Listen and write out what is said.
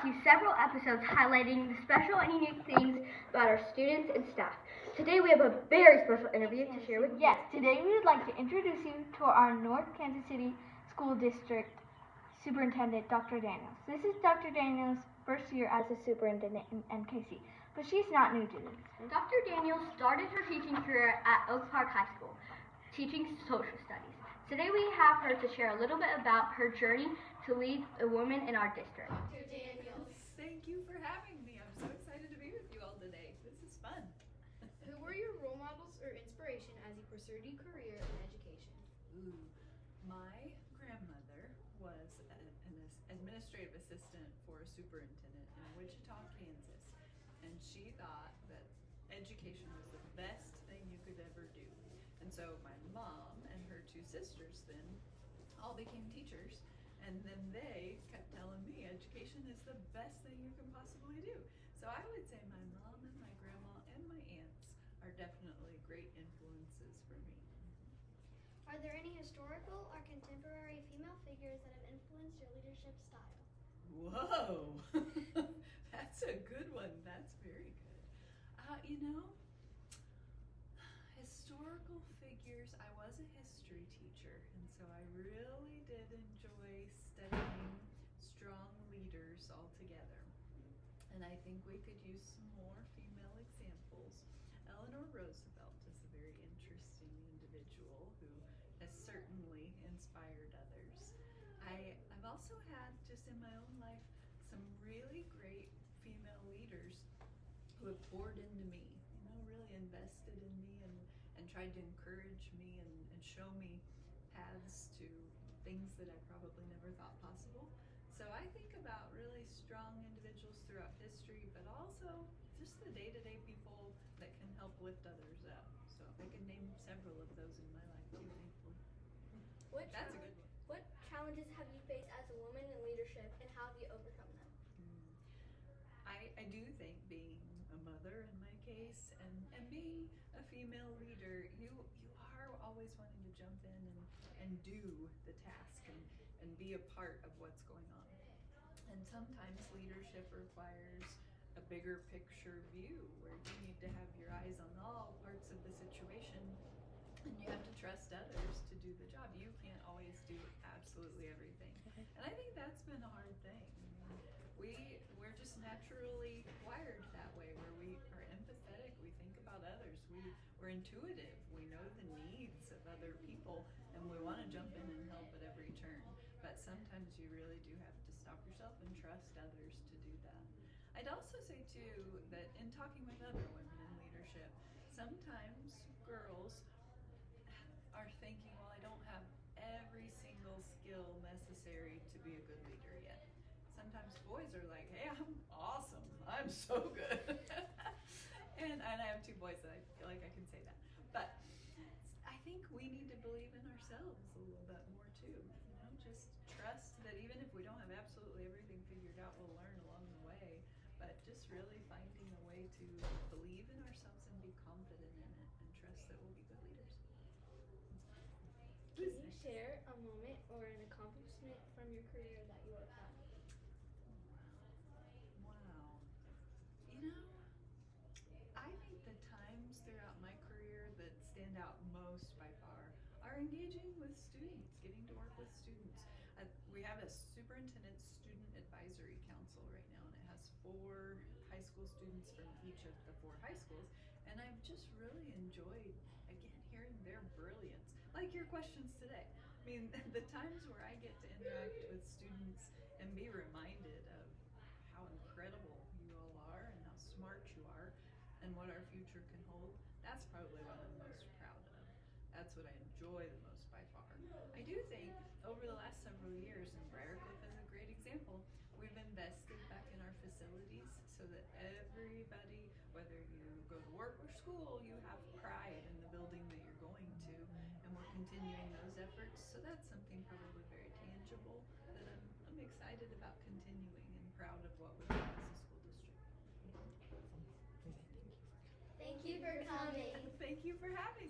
brought you several episodes highlighting the special and unique things about our students and staff. Today we have a very special interview to share with you. Yes, today we would like to introduce you to our North Kansas City School District Superintendent, Dr. Daniels. This is Dr. Daniels' first year as a superintendent in NKC, but she's not new to this. Dr. Daniels started her teaching career at Oak Park High School, teaching social studies. Today we have her to share a little bit about her journey to lead a woman in our district. Dr. Daniels. Thank you for having me. I'm so excited to be with you all today. This is fun. Who were your role models or inspiration as you pursued your career in education? My grandmother was an administrative assistant for a superintendent in Wichita, Kansas, and she thought that education was the best thing you could ever do. And so my mom and her two sisters then all became teachers, and then they kept telling me education is the best thing you can possibly do. So I would say my mom and my grandma and my aunts are definitely great influences for me. Are there any historical or contemporary female figures that have influenced your leadership style? Whoa, that's a good one. That's very good. Historical figures, I was a history teacher, and so I really did enjoy studying strong leaders altogether. And I think we could use some more female examples. Eleanor Roosevelt is a very interesting individual who has certainly inspired others. I've also had, just in my own life, some really great female leaders who have poured into me, really invested in me and tried to encourage me and show me paths to things that I probably never thought possible. So I think about really strong individuals throughout history, but also just the day-to-day people that can help lift others up. So I can name several of those in my life too, thankfully. That's a good one. What challenges have you faced as a woman in leadership, and how have you overcome them? I do think being a mother in my case and being a female leader, you are always wanting to jump in and do the task and be a part of what's going on. And sometimes leadership requires a bigger picture view where you need to have your eyes on all parts of the situation, and you have to trust others to do the job. You can't always do absolutely everything. And I think that's been a hard thing. We're just naturally wired that way, where we are empathetic, we think about others, we're intuitive, we know the needs of other people, and we want to jump in and help at every turn. But sometimes you really do have to stop yourself and trust others to do that. I'd also say too that in talking with other women in leadership, sometimes girls are thinking, well, I don't have every single skill necessary to be a good leader yet. Sometimes boys are like, hey, I'm awesome, I'm so good. and I have two boys that I feel like I can say that. But I think we need to believe in ourselves a little bit more too. Just trust that even if we don't have absolutely everything figured out, we'll learn along the way. But just really finding a way to believe in ourselves and be confident in it and trust that we'll be good leaders. Can you share a moment or an accomplishment from your career that you are proud of? Wow. I think the times throughout my career that stand out most by far are engaging with students, getting to work with students. We have a superintendent student advisory council right now, and it has 4 high school students from each of the 4 high schools. And I've just really enjoyed, again, hearing their brilliance. Like your questions today. I mean, the times where I get to interact with students and be reminded of how incredible you all are and how smart you are and what our future can hold, that's probably what I'm most proud of. That's what I enjoy the most by far. I do think over the last several years, and Briarcliff is a great example, we've invested back in our facilities so that everybody, whether you go to work or school, you have pride in the building that you're going to, and we're continuing those efforts. So that's something probably very tangible that I'm excited about continuing and proud of what we've done as a school district. Thank you for coming. Thank you for having me.